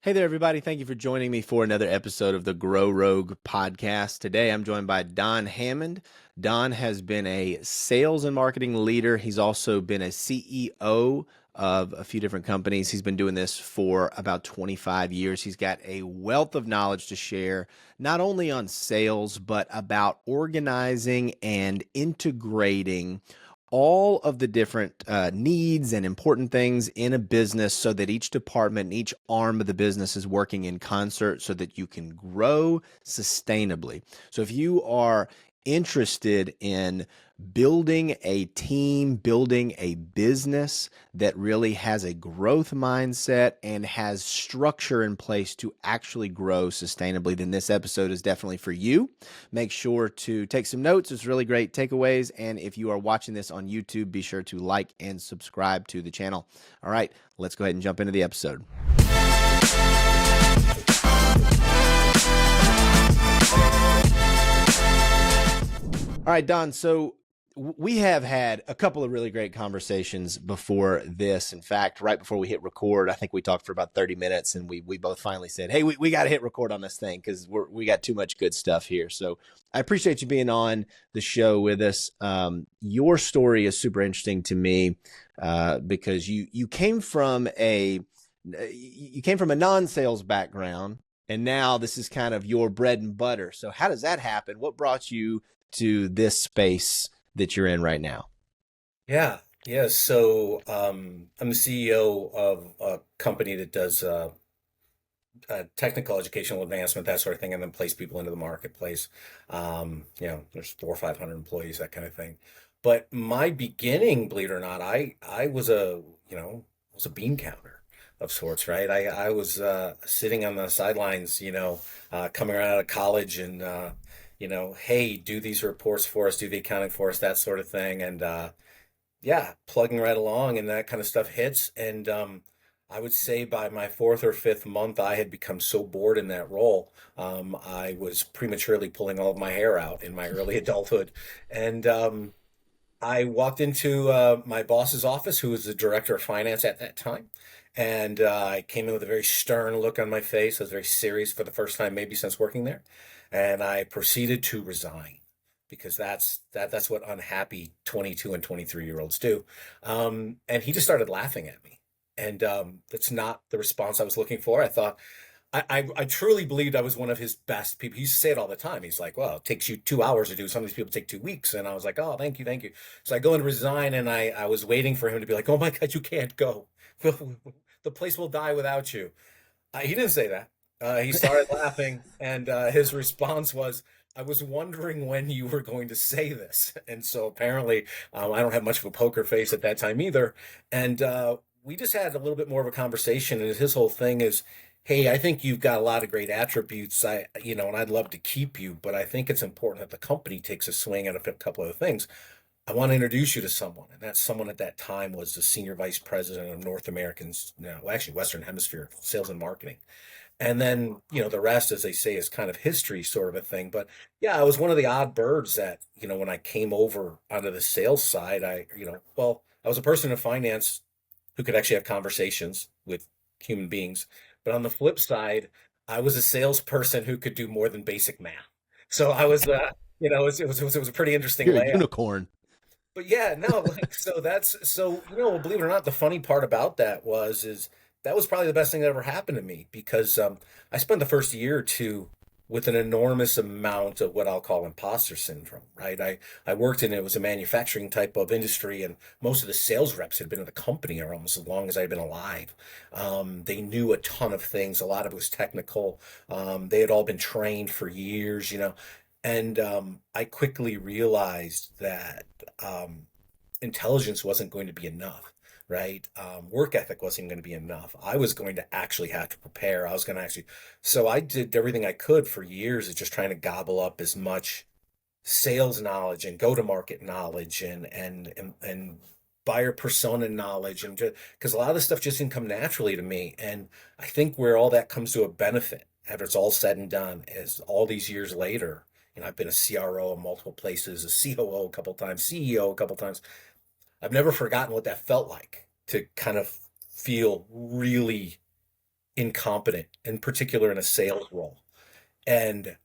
Hey there, everybody. Thank you for joining me for another episode of the Grow Rogue podcast. Today, I'm joined by Don Hammond. Don has been a sales and marketing leader. He's also been a CEO of a few different companies. He's been doing this for about 25 years. He's got a wealth of knowledge to share, not only on sales, but about organizing and integrating all of the different needs and important things in a business so that each department and each arm of the business is working in concert so that you can grow sustainably. So if you are interested in building a team, building a business that really has a growth mindset and has structure in place to actually grow sustainably, then this episode is definitely for you. Make sure to take some notes. It's really great takeaways. And if you are watching this on YouTube, be sure to like and subscribe to the channel. All right, let's go ahead and jump into the episode. All right, Don. So we have had a couple of really great conversations before this. In fact, right before we hit record, I think we talked for about 30 minutes and we both finally said, hey, we got to hit record on this thing because we got too much good stuff here. So I appreciate you being on the show with us. Your story is super interesting to me because you came from a non-sales background, and now this is kind of your bread and butter. So how does that happen? What brought you to this space that you're in right now? Yeah. So I'm the CEO of a company that does technical educational advancement, that sort of thing, and then place people into the marketplace. There's 400 or 500 employees, that kind of thing. But my beginning, believe it or not, I was a bean counter of sorts, right? I was sitting on the sidelines, coming right out of college and hey, do these reports for us, do the accounting for us, that sort of thing. And yeah, plugging right along and that kind of stuff hits. And I would say by my fourth or fifth month, I had become so bored in that role. I was prematurely pulling all of my hair out in my early adulthood. And I walked into my boss's office, who was the director of finance at that time. And I came in with a very stern look on my face. I was very serious for the first time, maybe since working there. And I proceeded to resign because that's what unhappy 22 and 23-year-olds do. And he just started laughing at me. And that's not the response I was looking for. I thought, I truly believed I was one of his best people. He used to say it all the time. He's like, well, it takes you 2 hours to do. Some of these people take 2 weeks. And I was like, oh, thank you, thank you. So I go and resign, and I was waiting for him to be like, oh my God, you can't go. The place will die without you. He didn't say that. He started laughing, and his response was, I was wondering when you were going to say this. And so apparently, I don't have much of a poker face at that time either. And we just had a little bit more of a conversation. And his whole thing is, hey, I think you've got a lot of great attributes. And I'd love to keep you, but I think it's important that the company takes a swing at a couple of things. I want to introduce you to someone, and that someone at that time was the senior vice president of North Americans, no, well, actually Western Hemisphere sales and marketing. And then, the rest, as they say, is kind of history sort of a thing. But yeah, I was one of the odd birds that, when I came over onto the sales side, I was a person in finance who could actually have conversations with human beings. But on the flip side, I was a salesperson who could do more than basic math. So I was, it was a pretty interesting You're a layout. unicorn. But yeah, no, like believe it or not, the funny part about that is that was probably the best thing that ever happened to me because I spent the first year or two with an enormous amount of what I'll call imposter syndrome, right? I worked in, it was a manufacturing type of industry, and most of the sales reps had been in the company or almost as long as I'd been alive. They knew a ton of things. A lot of it was technical. They had all been trained for years, and I quickly realized that intelligence wasn't going to be enough, right? Work ethic wasn't going to be enough. I was going to actually have to prepare. I was going to actually, so I did everything I could for years of just trying to gobble up as much sales knowledge and go-to-market knowledge and buyer persona knowledge, and just because a lot of this stuff just didn't come naturally to me. And I think where all that comes to a benefit after it's all said and done is all these years later. I've been a CRO in multiple places, a COO a couple times, CEO a couple times. I've never forgotten what that felt like to kind of feel really incompetent, in particular in a sales role. And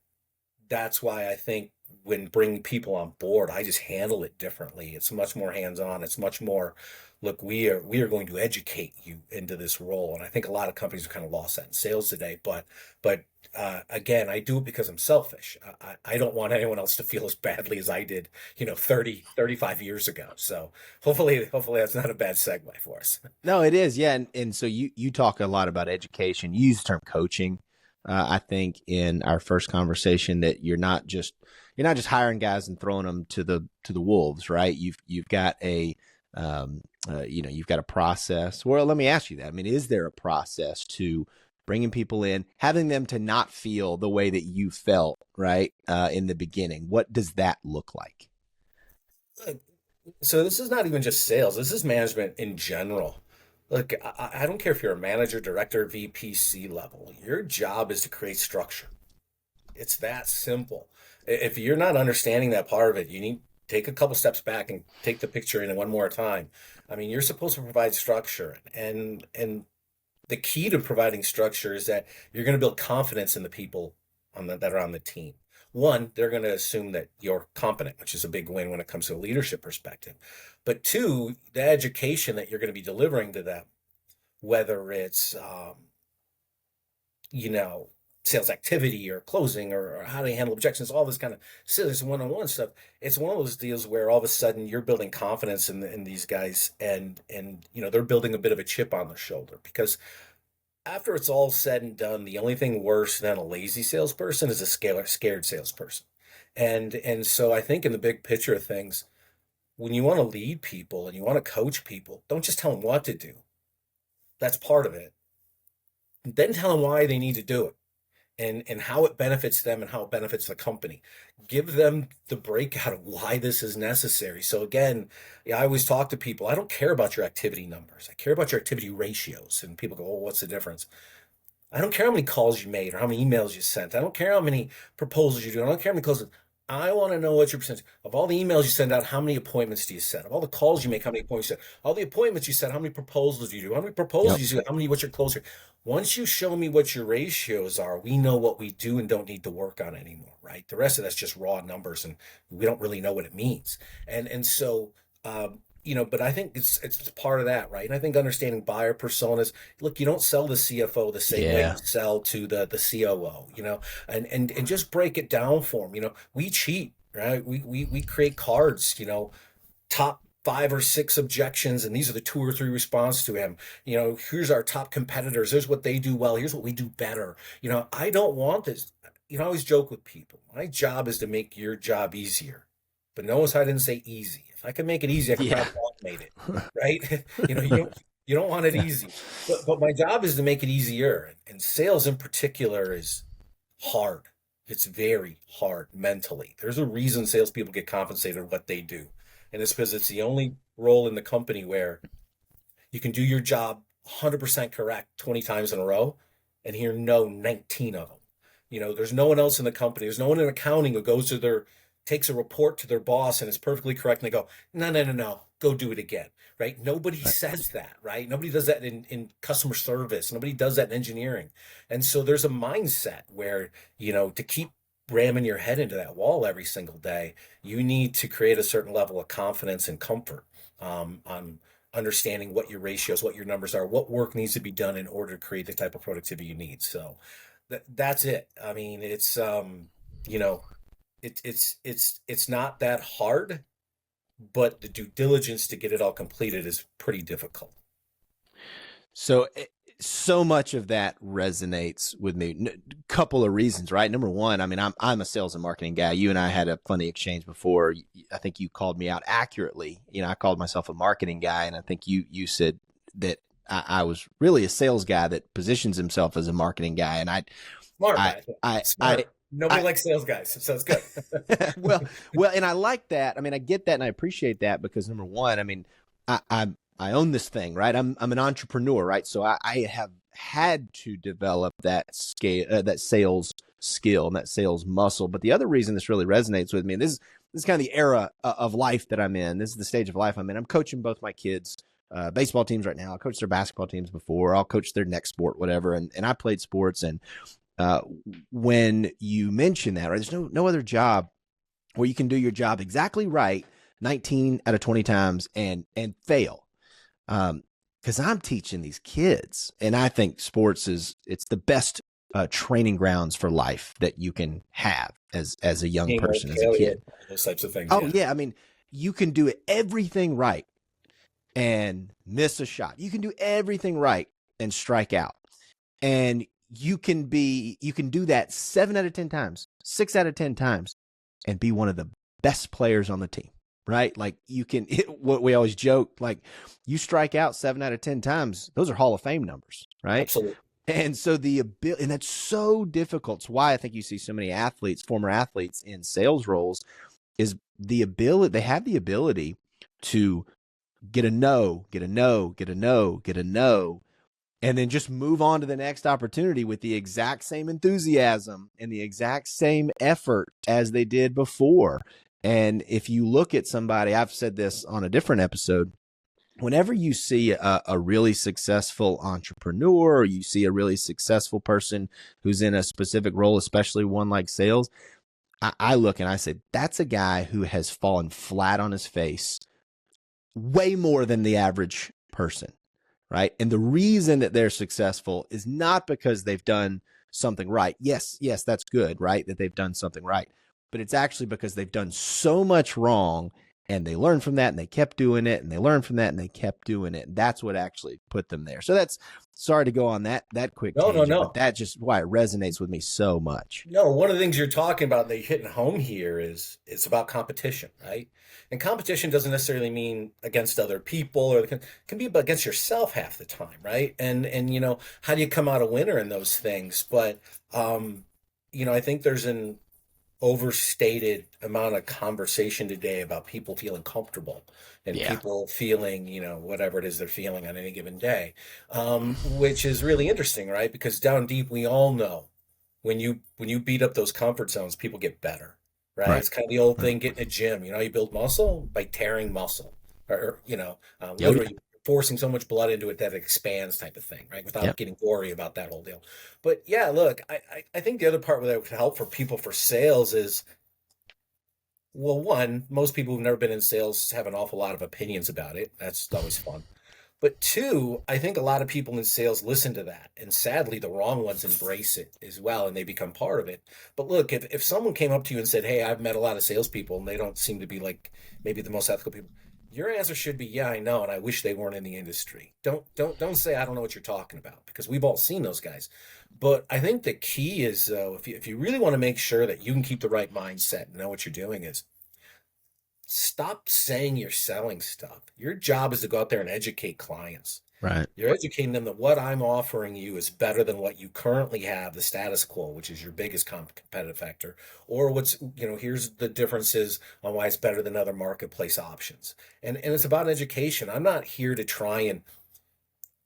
that's why I think when bringing people on board, I just handle it differently. It's much more hands-on. It's much more, look, we are going to educate you into this role. And I think a lot of companies have kind of lost that in sales today. But again, I do it because I'm selfish. I don't want anyone else to feel as badly as I did, 35 years ago. So hopefully that's not a bad segue for us. No, it is. Yeah. And so you talk a lot about education. You use the term coaching. I think in our first conversation that you're not just hiring guys and throwing them to the wolves, right? You've got you've got a process. Well, let me ask you that. I mean, is there a process to bringing people in, having them to not feel the way that you felt, right, in the beginning? What does that look like? So this is not even just sales. This is management in general. Look, I don't care if you're a manager, director, VP, C level. Your job is to create structure. It's that simple. If you're not understanding that part of it, you need to take a couple steps back and take the picture in one more time. I mean, you're supposed to provide structure, and the key to providing structure is that you're going to build confidence in the people that are on the team. One, they're going to assume that you're competent, which is a big win when it comes to a leadership perspective. But two, the education that you're going to be delivering to them, whether it's you know, sales activity or closing or how to handle objections, all this kind of serious one-on-one stuff. It's one of those deals where all of a sudden you're building confidence in these guys, and they're building a bit of a chip on their shoulder, because after it's all said and done, the only thing worse than a lazy salesperson is a scared salesperson. And so I think in the big picture of things, when you want to lead people and you want to coach people, don't just tell them what to do. That's part of it. Then tell them why they need to do it, and how it benefits them and how it benefits the company. Give them the breakout of why this is necessary. So again, yeah, I always talk to people. I don't care about your activity numbers. I care about your activity ratios. And people go, "Oh, what's the difference?" I don't care how many calls you made or how many emails you sent. I don't care how many proposals you do. I don't care how many closes. I want to know what your percentage of all the emails you send out. How many appointments do you set? Of all the calls you make, how many appointments you set? All the appointments you set, how many proposals do you do? How many proposals Yep. you do? How many? What's your close rate? Once you show me what your ratios are, we know what we do and don't need to work on anymore, right? The rest of that's just raw numbers, and we don't really know what it means. And so but I think it's part of that, right? And I think understanding buyer personas. Look, you don't sell the CFO the same way you Yeah. sell to the COO, and just break it down for them. We cheat, right? We create cards, top 5 or 6 objections, and these are the 2 or 3 responses to him. Here's our top competitors. Here's what they do well. Here's what we do better. I don't want this. I always joke with people. My job is to make your job easier. But notice I didn't say easy. If I could make it easy, I could Yeah. probably automate it, right? You don't want it easy. But my job is to make it easier. And sales in particular is hard. It's very hard mentally. There's a reason salespeople get compensated what they do. And it's because it's the only role in the company where you can do your job 100% correct 20 times in a row and hear no 19 of them. There's no one else in the company. There's no one in accounting who takes a report to their boss and is perfectly correct. And they go, no, no, no, no, go do it again, right? Nobody says that, right? Nobody does that in customer service. Nobody does that in engineering. And so there's a mindset where, to keep ramming your head into that wall every single day, you need to create a certain level of confidence and comfort on understanding what your ratios, what your numbers are, what work needs to be done in order to create the type of productivity you need. So that's it. I mean, you know, it's not that hard, but the due diligence to get it all completed is pretty difficult. So so much of that resonates with me. Couple of reasons, right? Number one, I mean, I'm a sales and marketing guy. You and I had a funny exchange before. I think you called me out accurately. I called myself a marketing guy, and I think you said that I was really a sales guy that positions himself as a marketing guy. And Smart I, guy. I, I, Smart. Nobody likes sales guys, so it's good. well, and I like that. I mean, I get that and I appreciate that because number one, I mean, I own this thing, right? I'm an entrepreneur, right? So I have had to develop that that sales skill and that sales muscle. But the other reason this really resonates with me, and this is kind of the era of life that I'm in. This is the stage of life I'm in. I'm coaching both my kids baseball teams right now. I coach their basketball teams before. I'll coach their next sport, whatever. And I played sports. And when you mention that, right, there's no other job where you can do your job exactly right 19 out of 20 times and fail. Because I'm teaching these kids, and I think sports it's the best training grounds for life that you can have as a young Teamwork, person, as a failure, kid. those types of things. Oh Yeah. yeah, I mean, you can do everything right and miss a shot. You can do everything right and strike out. And you can do that 7 out of 10 times, 6 out of 10 times, and be one of the best players on the team, right? Like what we always joke, like you strike out 7 out of 10 times, those are Hall of Fame numbers, right? Absolutely. And so and that's so difficult. It's why I think you see so many former athletes in sales roles, is they have the ability to get a no, get a no, get a no, get a no, and then just move on to the next opportunity with the exact same enthusiasm and the exact same effort as they did before. And if you look at somebody, I've said this on a different episode, whenever you see a really successful entrepreneur, or you see a really successful person who's in a specific role, especially one like sales, I look and I say, that's a guy who has fallen flat on his face way more than the average person, right? And the reason that they're successful is not because they've done something right. Yes, that's good, right? That they've done something right. But it's actually because they've done so much wrong, and they learned from that and they kept doing it, and they learned from that and they kept doing it. And that's what actually put them there. So sorry to go on that quick No, no, tangent, no. but that's just why it resonates with me so much. No, one of the things you're talking about that you're hitting home here is it's about competition, right? And competition doesn't necessarily mean against other people, or it can be against yourself half the time, right? And how do you come out a winner in those things? But I think there's an overstated amount of conversation today about people feeling comfortable and Yeah. people feeling, whatever it is they're feeling on any given day, which is really interesting, right? Because down deep, we all know when you beat up those comfort zones, people get better, right? Right. It's kind of the old Right. thing, getting a gym. You build muscle by tearing muscle, or Oh, yeah. literally forcing so much blood into it that it expands, type of thing, right? Yeah. Without getting gory about that whole deal. But yeah, look, I think the other part that would help for people for sales is, well, one, most people who've never been in sales have an awful lot of opinions about it. That's always fun. But two, I think a lot of people in sales listen to that. And sadly, the wrong ones embrace it as well, and they become part of it. But look, if someone came up to you and said, "Hey, I've met a lot of salespeople and they don't seem to be like maybe the most ethical people," your answer should be, "Yeah, I know, and I wish they weren't in the industry." Don't say I don't know what you're talking about, because we've all seen those guys. But I think the key is, though, if you really want to make sure that you can keep the right mindset and know what you're doing, is stop saying you're selling stuff. Your job is to go out there and educate clients. Right. You're educating them that what I'm offering you is better than what you currently have, the status quo, which is your biggest competitive factor, or here's the differences on why it's better than other marketplace options. And it's about education. I'm not here to try and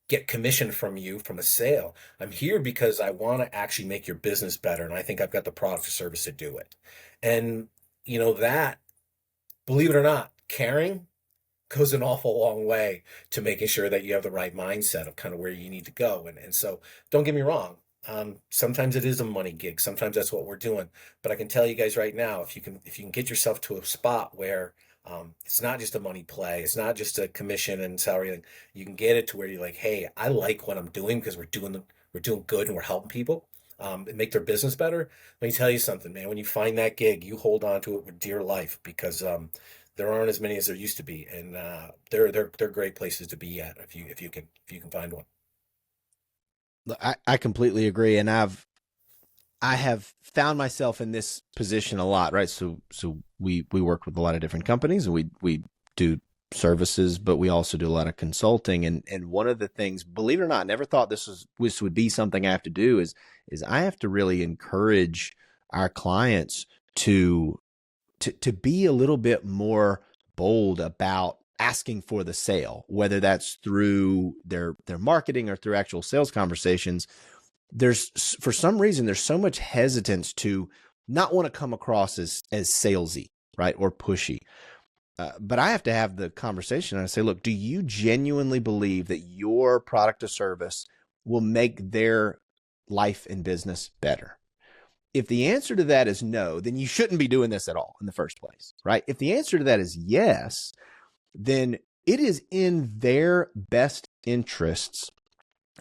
get commission from you from a sale. I'm here because I want to actually make your business better, and I think I've got the product or service to do it. And that, believe it or not, caring goes an awful long way to making sure that you have the right mindset of kind of where you need to go. And so don't get me wrong. Sometimes it is a money gig. Sometimes that's what we're doing. But I can tell you guys right now, if you can get yourself to a spot where it's not just a money play, it's not just a commission and salary, you can get it to where you're like, hey, I like what I'm doing because we're doing good and we're helping people and make their business better. Let me tell you something, man. When you find that gig, you hold on to it with dear life, because there aren't as many as there used to be, and they're great places to be at if you can find one. I completely agree. And I have found myself in this position a lot, right? So we work with a lot of different companies, and we do services, but we also do a lot of consulting. And one of the things, believe it or not, I never thought this would be something I have to do, is I have to really encourage our clients to be a little bit more bold about asking for the sale, whether that's through their marketing or through actual sales conversations. For some reason, there's so much hesitance to not want to come across as salesy, right? Or pushy. But I have to have the conversation and I say, look, do you genuinely believe that your product or service will make their life and business better? If the answer to that is no, then you shouldn't be doing this at all in the first place, right? If the answer to that is yes, then it is in their best interests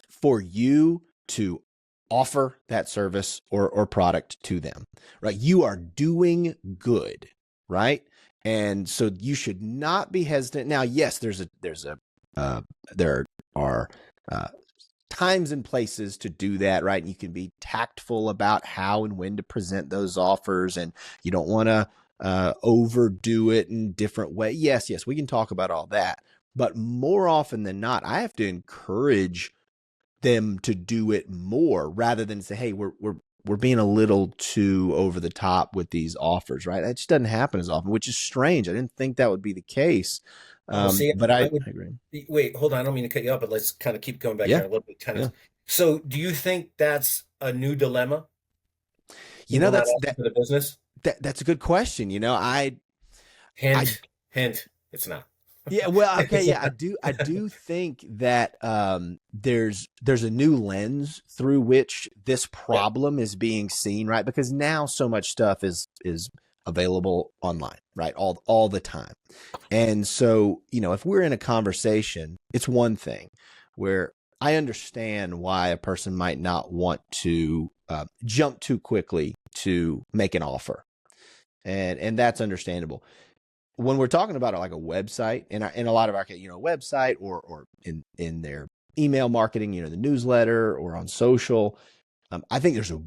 for you to offer that service or product to them, right? You are doing good, right? And so you should not be hesitant. Now, yes, there are times and places to do that, right? And you can be tactful about how and when to present those offers, and you don't want to overdo it in different ways. Yes, we can talk about all that, but more often than not, I have to encourage them to do it more rather than say, "Hey, we're being a little too over the top with these offers," right? That just doesn't happen as often, which is strange. I didn't think that would be the case, Oh, see, but I I would agree. wait, hold on. I don't mean to cut you off, but let's kind of keep going back Yeah, there a little bit. yeah. So, do you think that's a new dilemma? You People know, not asking for the business? that's a good question. I Hint, hint. It's not. Yeah, well, okay, yeah, I do think that there's a new lens through which this Yeah, problem is being seen, right? Because now so much stuff is available online, right? All the time. And so, if we're in a conversation, it's one thing where I understand why a person might not want to jump too quickly to make an offer. And that's understandable when we're talking about like a website in a lot of our website or in their email marketing, the newsletter or on social, I think there's a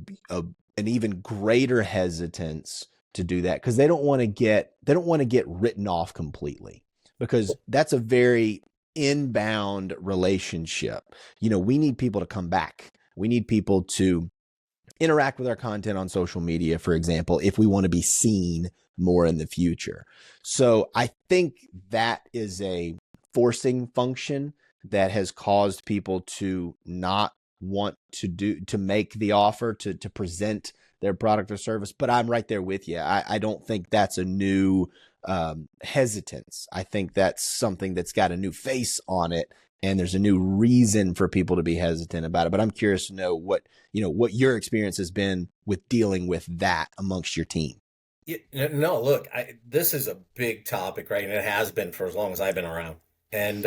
an even greater hesitance to do that because they don't want to get written off completely, because that's a very inbound relationship. We need people to come back. We need people to interact with our content on social media, for example, if we want to be seen more in the future. So I think that is a forcing function that has caused people to not want to make the offer to present their product or service. But I'm right there with you. I don't think that's a new hesitance. I think that's something that's got a new face on it, and there's a new reason for people to be hesitant about it. But I'm curious to know what your experience has been with dealing with that amongst your team. no, look, this is a big topic, right? And it has been for as long as I've been around. And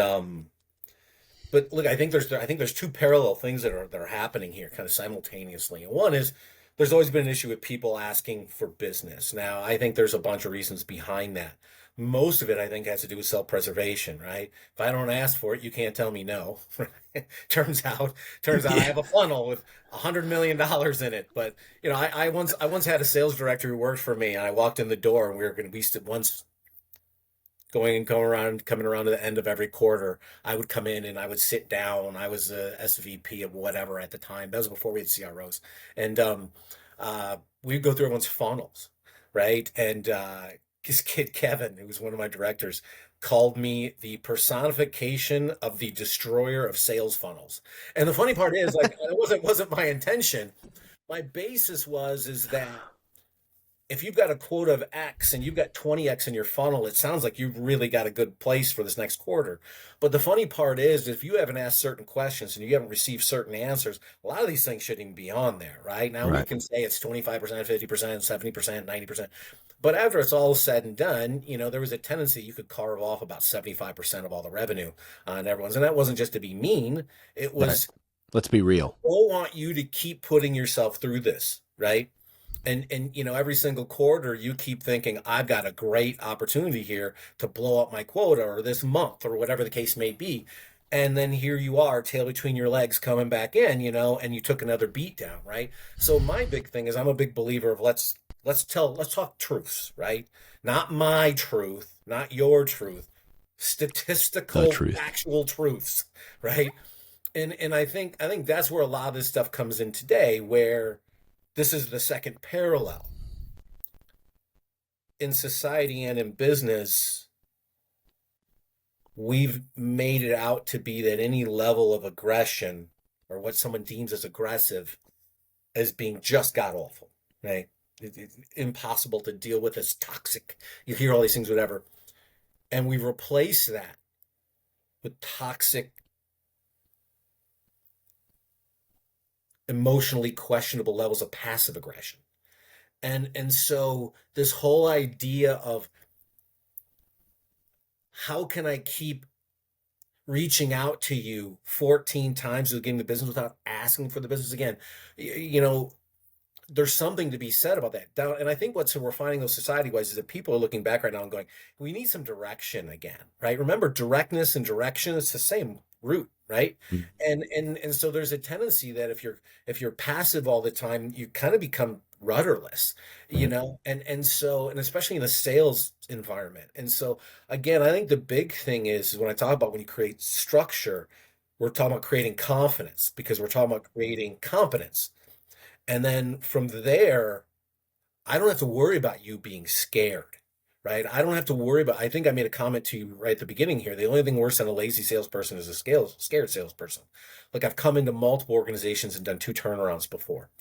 but look, I think there's two parallel things that are happening here, kind of simultaneously. And one is there's always been an issue with people asking for business. Now, I think there's a bunch of reasons behind that. Most of it, I think, has to do with self-preservation, right? If I don't ask for it, you can't tell me no. turns out, turns out, I Yeah. have a funnel with $100 million in it. But I once had a sales director who worked for me, and I walked in the door, and we stood once coming around to the end of every quarter, I would come in and I would sit down. I was a SVP of whatever at the time. That was before we had CROs. And we'd go through everyone's funnels, right? And this kid, Kevin, who was one of my directors, called me the personification of the destroyer of sales funnels. And the funny part is, like, it wasn't my intention. My basis is that if you've got a quota of X and you've got 20X in your funnel, it sounds like you've really got a good place for this next quarter. But the funny part is, if you haven't asked certain questions and you haven't received certain answers, a lot of these things shouldn't even be on there, right? Now we Right. can say it's 25%, 50%, 70%, 90%. But after it's all said and done, there was a tendency you could carve off about 75% of all the revenue on everyone's. And that wasn't just to be mean, it Right. was, Let's be real. we want you to keep putting yourself through this, right? And every single quarter you keep thinking, I've got a great opportunity here to blow up my quota, or this month, or whatever the case may be. And then here you are, tail between your legs, coming back in, and you took another beat down, right? So my big thing is, I'm a big believer of let's talk truths, right? Not my truth, not your truth, The statistical truth. actual truths, right? And I think that's where a lot of this stuff comes in today, where this is the second parallel in society and in business. We've made it out to be that any level of aggression, or what someone deems as aggressive, as being just god awful, right? It's impossible to deal with, as toxic. You hear all these things, whatever. And we replace that with toxic, emotionally questionable levels of passive aggression. And so this whole idea of how can I keep reaching out to you 14 times with getting the business without asking for the business again, you know, there's something to be said about that. And I think what we're finding, though, society-wise, is that people are looking back right now and going, "We need some direction again." Right? Remember, directness and direction, it's the same root, right? Mm. And so there's a tendency that if you're passive all the time, you kind of become rudderless, Right. and especially in the sales environment. And so again, I think the big thing is when I talk about when you create structure, we're talking about creating confidence because we're talking about creating competence. And then from there, I don't have to worry about you being scared, right? I don't have to worry about, I think I made a comment to you right at the beginning here. The only thing worse than a lazy salesperson is a scared salesperson. Like I've come into multiple organizations and done 2 turnarounds before.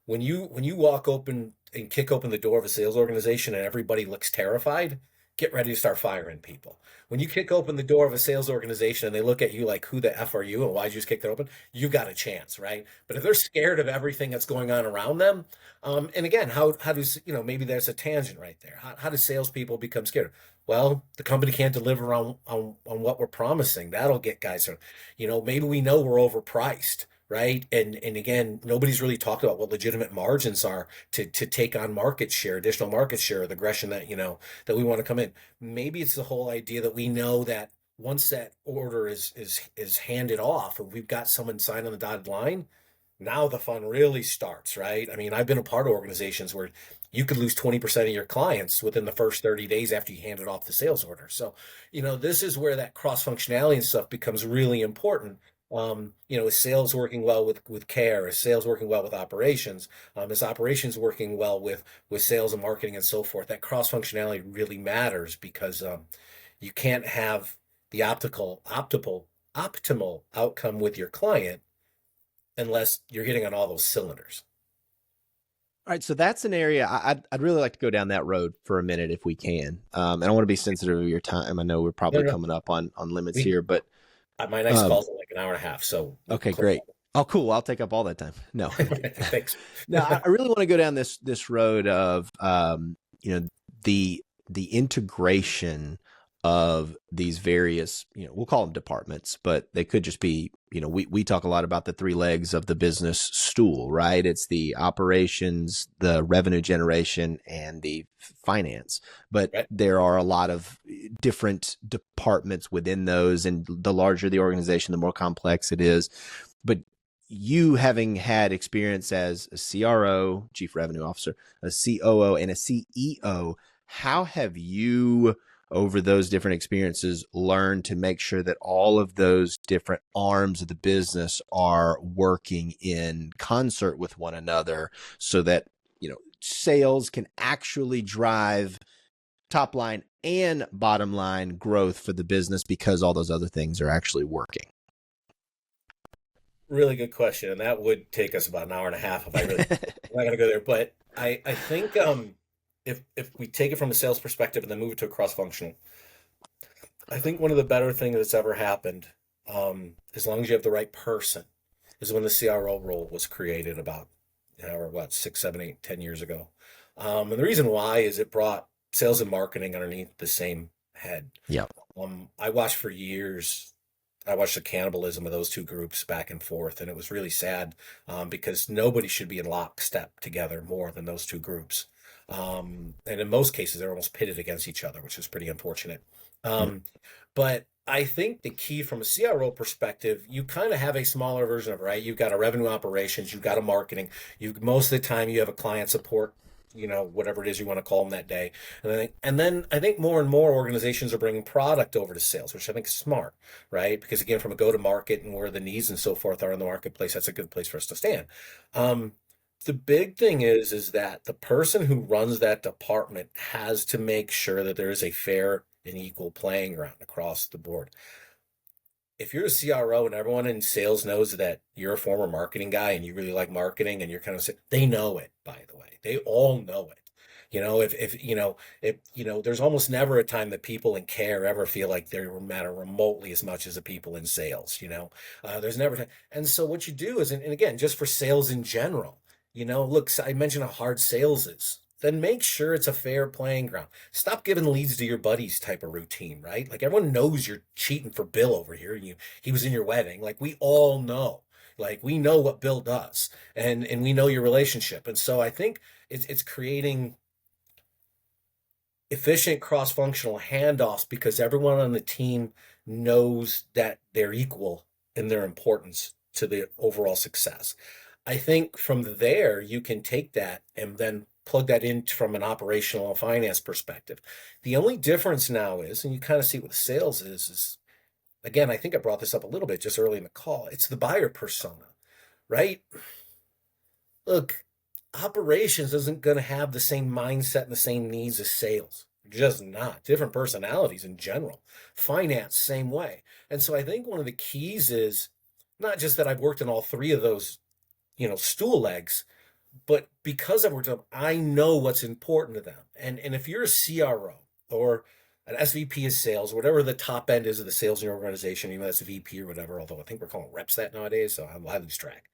When you walk open and kick open the door of a sales organization and everybody looks terrified, get ready to start firing people. When you kick open the door of a sales organization and they look at you like, who the F are you and why'd you just kick that open? You've got a chance, right? But if they're scared of everything that's going on around them, and again, how does, maybe there's a tangent right there. How do salespeople become scared? Well, the company can't deliver on what we're promising. That'll get guys, maybe we know we're overpriced, right? And again, nobody's really talked about what legitimate margins are to take on market share, additional market share, the aggression that we want to come in. Maybe it's the whole idea that we know that once that order is handed off and we've got someone signed on the dotted line, now the fun really starts, right? I mean, I've been a part of organizations where you could lose 20% of your clients within the first 30 days after you handed off the sales order. So, this is where that cross functionality and stuff becomes really important. Is sales working well with care? Is sales working well with operations? Is operations working well with sales and marketing and so forth? That cross functionality really matters because you can't have the optimal outcome with your client unless you're hitting on all those cylinders. All right, so that's an area I'd really like to go down that road for a minute if we can. And I want to be sensitive of your time. I know we're No, probably no, coming up on limits we here, but my next um, call's in like an hour and a half, so we'll okay, close great. Oh, cool. I'll take up all that time. No, Thanks. no, I really want to go down this road of the integration of these various, we'll call them departments, but they could just be, we talk a lot about the three legs of the business stool, right? It's the operations, the revenue generation, and the finance. But Right. there are a lot of different departments within those, and the larger the organization, the more complex it is. But you having had experience as a CRO, Chief Revenue Officer, a COO, and a CEO, how have you, over those different experiences, learned to make sure that all of those different arms of the business are working in concert with one another so that, sales can actually drive top line and bottom line growth for the business because all those other things are actually working? Really good question, and that would take us about an hour and a half if I really. I'm not gonna go there, but I think if we take it from a sales perspective and then move it to a cross functional, I think one of the better things that's ever happened, as long as you have the right person, is when the CRO role was created about, or what, 6, 7, 8, 10 years ago. And the reason why is it brought sales and marketing underneath the same head. Yeah. I watched for years. I watched the cannibalism of those two groups back and forth, and it was really sad because nobody should be in lockstep together more than those two groups. And in most cases, they're almost pitted against each other, which is pretty unfortunate. Yeah. Um, but I think the key from a CRO perspective, you kind of have a smaller version of it, right? You've got a revenue operations, you've got a marketing, you most of the time you have a client support, whatever it is you want to call them that day. And then I think more and more organizations are bringing product over to sales, which I think is smart, right? Because again, from a go-to-market and where the needs and so forth are in the marketplace, that's a good place for us to stand. Um, the big thing is that the person who runs that department has to make sure that there is a fair and equal playing ground across the board. If you're a CRO and everyone in sales knows that you're a former marketing guy and you really like marketing and you're kind of, they know it, by the way. They all know it. There's almost never a time that people in care ever feel like they matter remotely as much as the people in sales. There's never time. And so what you do is, and again, just for sales in general, look, I mentioned how hard sales is. Then make sure it's a fair playing ground. Stop giving leads to your buddies type of routine, right? Like everyone knows you're cheating for Bill over here. He was in your wedding. Like we all know. Like we know what Bill does, and we know your relationship. And so I think it's creating efficient cross-functional handoffs because everyone on the team knows that they're equal in their importance to the overall success. I think from there you can take that and then plug that in from an operational and finance perspective. The only difference now is, and you kind of see what the sales is again, I think I brought this up a little bit just early in the call. It's the buyer persona, right? Look, operations isn't going to have the same mindset and the same needs as sales. Just not. Different personalities in general. Finance, same way. And so I think one of the keys is not just that I've worked in all three of those, stool legs, but because I've worked with them, I know what's important to them. And if you're a CRO or an SVP of sales, whatever the top end is of the sales in your organization, even that's a VP or whatever, although I think we're calling reps that nowadays, so I lose track.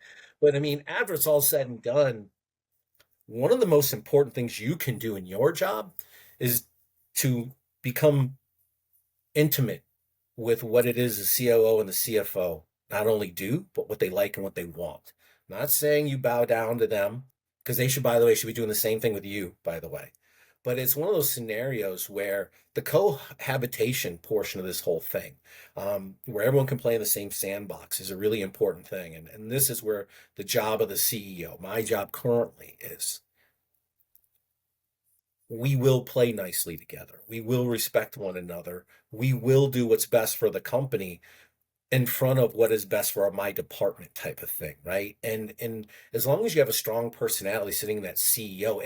But I mean, after it's all said and done, one of the most important things you can do in your job is to become intimate with what it is the COO and the CFO not only do, but what they like and what they want. Not saying you bow down to them, because they should, by the way, should be doing the same thing with you, by the way. But it's one of those scenarios where the cohabitation portion of this whole thing, where everyone can play in the same sandbox, is a really important thing. And this is where the job of the CEO, my job currently, is we will play nicely together. We will respect one another. We will do what's best for the company in front of what is best for my department type of thing, right? And as long as you have a strong personality sitting in that CEO,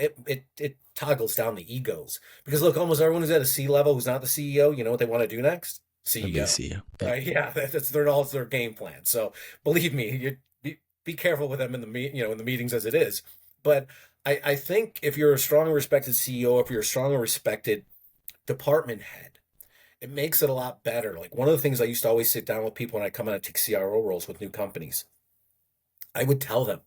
it toggles down the egos. Because look, almost everyone who's at a C level who's not the CEO, you know what they want to do next? That'd be the CEO. CEO. Yep. Right? Yeah, that's their game plan. So believe me, be careful with them in the meetings as it is. But I think if you're a strong and respected CEO, if you're a strong and respected department head, it makes it a lot better. Like one of the things I used to always sit down with people when I come in and take CRO roles with new companies, I would tell them,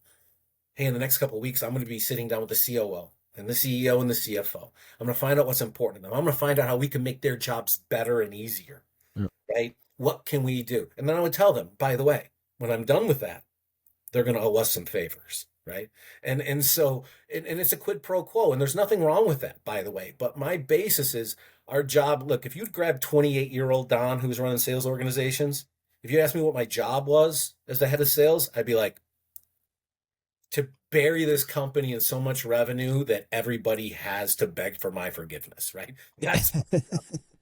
hey, in the next couple of weeks, I'm going to be sitting down with the COO and the CEO and the CFO. I'm going to find out what's important to them. I'm going to find out how we can make their jobs better and easier, Yep. right? What can we do? And then I would tell them, by the way, when I'm done with that, they're going to owe us some favors, right? And it's a quid pro quo, and there's nothing wrong with that, by the way. But my basis is our job. Look, if you'd grab 28-year-old Don, who was running sales organizations, if you asked me what my job was as the head of sales, I'd be like, to bury this company in so much revenue that everybody has to beg for my forgiveness, right? That's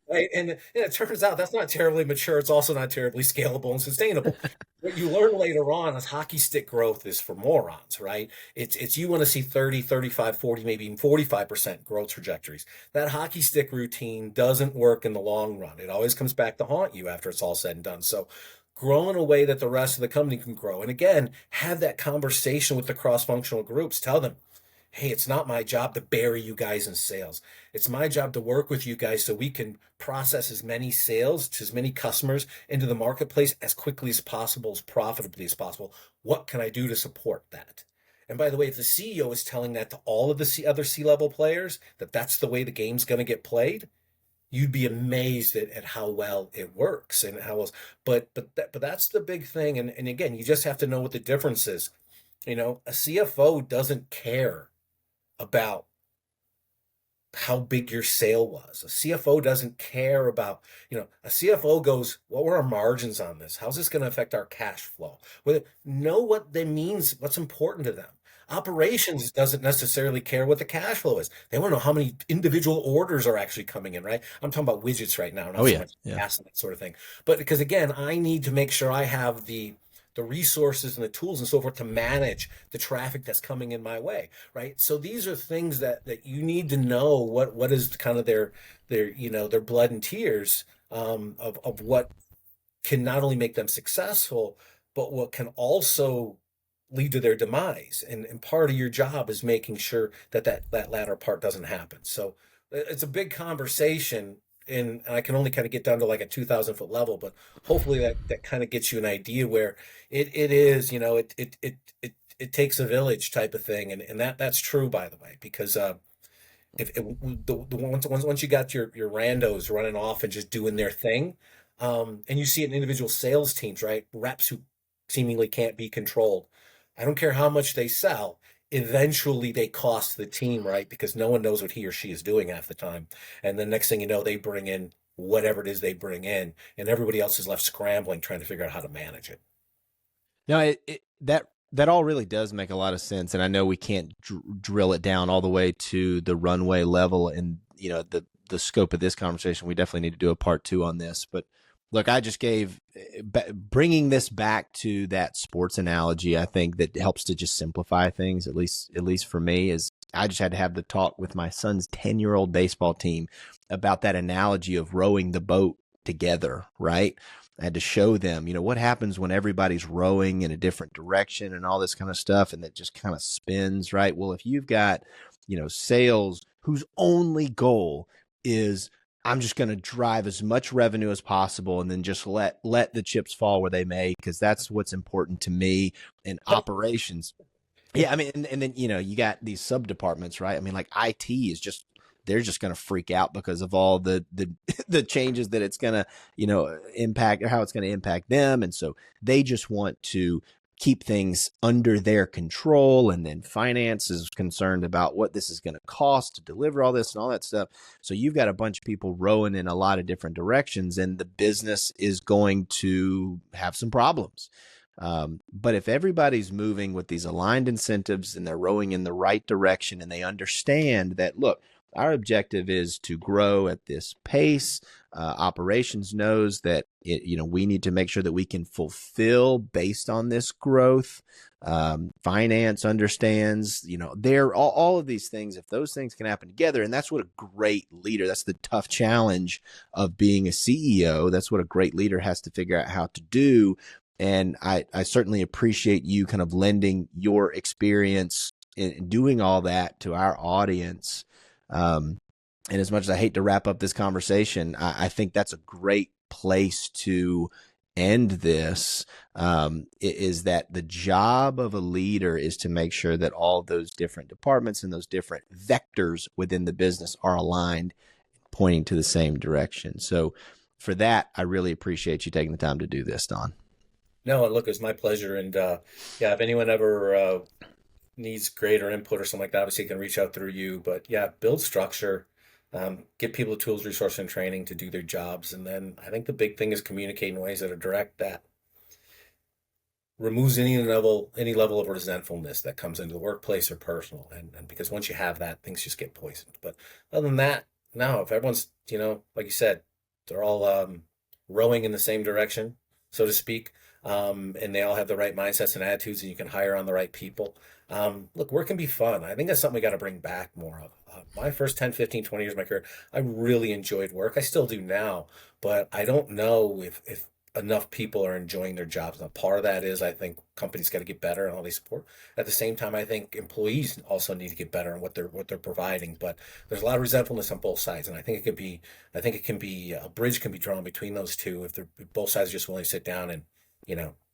right. And it turns out that's not terribly mature. It's also not terribly scalable and sustainable. What you learn later on is hockey stick growth is for morons, right? It's you want to see 30, 35, 40, maybe even 45% growth trajectories. That hockey stick routine doesn't work in the long run. It always comes back to haunt you after it's all said and done. So grow in a way that the rest of the company can grow. And again, have that conversation with the cross-functional groups. Tell them, hey, it's not my job to bury you guys in sales. It's my job to work with you guys so we can process as many sales to as many customers into the marketplace as quickly as possible, as profitably as possible. What can I do to support that? And by the way, if the CEO is telling that to all of the other C-level players, that that's the way the game's going to get played, you'd be amazed at how well it works and how else. But that's the big thing. And again, you just have to know what the difference is. A CFO doesn't care about how big your sale was. A CFO doesn't care about, a CFO goes, what were our margins on this? How's this going to affect our cash flow? Know what that means, what's important to them. Operations doesn't necessarily care what the cash flow is. They want to know how many individual orders are actually coming in, right? I'm talking about widgets right now, not Oh so yeah. much Yeah. gas and that sort of thing. But because again, I need to make sure I have the resources and the tools and so forth to manage the traffic that's coming in my way, right? So these are things that you need to know what is kind of their their blood and tears of what can not only make them successful, but what can also lead to their demise. And part of your job is making sure that that latter part doesn't happen. So it's a big conversation. And I can only kind of get down to like a 2,000 foot level, but hopefully that kind of gets you an idea where it is, it takes a village type of thing. And that's true, by the way, because if once you got your randos running off and just doing their thing, and you see it in individual sales teams, right? Reps who seemingly can't be controlled. I don't care how much they sell. Eventually, they cost the team, right? Because no one knows what he or she is doing half the time. And the next thing you know, they bring in whatever it is they bring in, and everybody else is left scrambling trying to figure out how to manage it. No, that all really does make a lot of sense, and I know we can't drill it down all the way to the runway level, and the scope of this conversation. We definitely need to do a part 2 on this. But look, I just gave bringing this back to that sports analogy. I think that helps to just simplify things, at least for me. Is I just had to have the talk with my son's 10-year-old baseball team about that analogy of rowing the boat together, right? I had to show them, what happens when everybody's rowing in a different direction and all this kind of stuff, and that just kind of spins, right? Well, if you've got, sales whose only goal is I'm just going to drive as much revenue as possible and then just let the chips fall where they may, because that's what's important to me in operations. Yeah, I mean, and then you got these sub departments, right? I mean, like IT is just they're just going to freak out because of all the the changes that it's going to impact, or how it's going to impact them, and so they just want to keep things under their control. And then finance is concerned about what this is going to cost to deliver all this and all that stuff. So you've got a bunch of people rowing in a lot of different directions, and the business is going to have some problems. But if everybody's moving with these aligned incentives and they're rowing in the right direction, and they understand that, look, our objective is to grow at this pace. Operations knows that we need to make sure that we can fulfill based on this growth. Finance understands, they're all of these things. If those things can happen together, and that's what a great leader, that's the tough challenge of being a CEO. That's what a great leader has to figure out how to do. And I certainly appreciate you kind of lending your experience in doing all that to our audience. And as much as I hate to wrap up this conversation, I think that's a great place to end this, is that the job of a leader is to make sure that all of those different departments and those different vectors within the business are aligned, pointing to the same direction. So for that, I really appreciate you taking the time to do this, Don. No, look, it's my pleasure. And yeah, if anyone ever needs greater input or something like that, obviously you can reach out through you. But yeah, build structure, give people the tools, resources, and training to do their jobs. And then I think the big thing is communicate in ways that are direct, that removes any level of resentfulness that comes into the workplace or personal. And because once you have that, things just get poisoned. But other than that, no, if everyone's, like you said, they're all rowing in the same direction, so to speak, and they all have the right mindsets and attitudes, and you can hire on the right people. Look, work can be fun. I think that's something we got to bring back more of. My first 10, 15, 20 years of my career, I really enjoyed work. I still do now, but I don't know if enough people are enjoying their jobs. Now, part of that is I think companies got to get better in all they support. At the same time, I think employees also need to get better in what they're providing. But there's a lot of resentfulness on both sides, and I think it can be a bridge can be drawn between those two if both sides are just willing to sit down and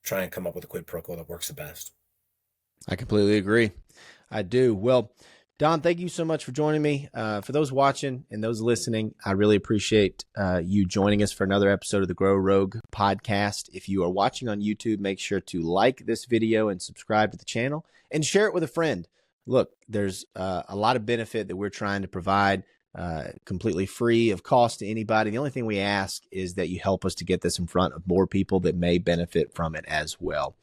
try and come up with a quid pro quo that works the best. I completely agree. I do. Well, Don, thank you so much for joining me. For those watching and those listening, I really appreciate you joining us for another episode of the Grow Rogue podcast. If you are watching on YouTube, make sure to like this video and subscribe to the channel and share it with a friend. Look, there's a lot of benefit that we're trying to provide, completely free of cost to anybody. The only thing we ask is that you help us to get this in front of more people that may benefit from it as well.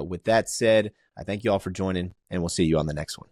With that said, I thank you all for joining, and we'll see you on the next one.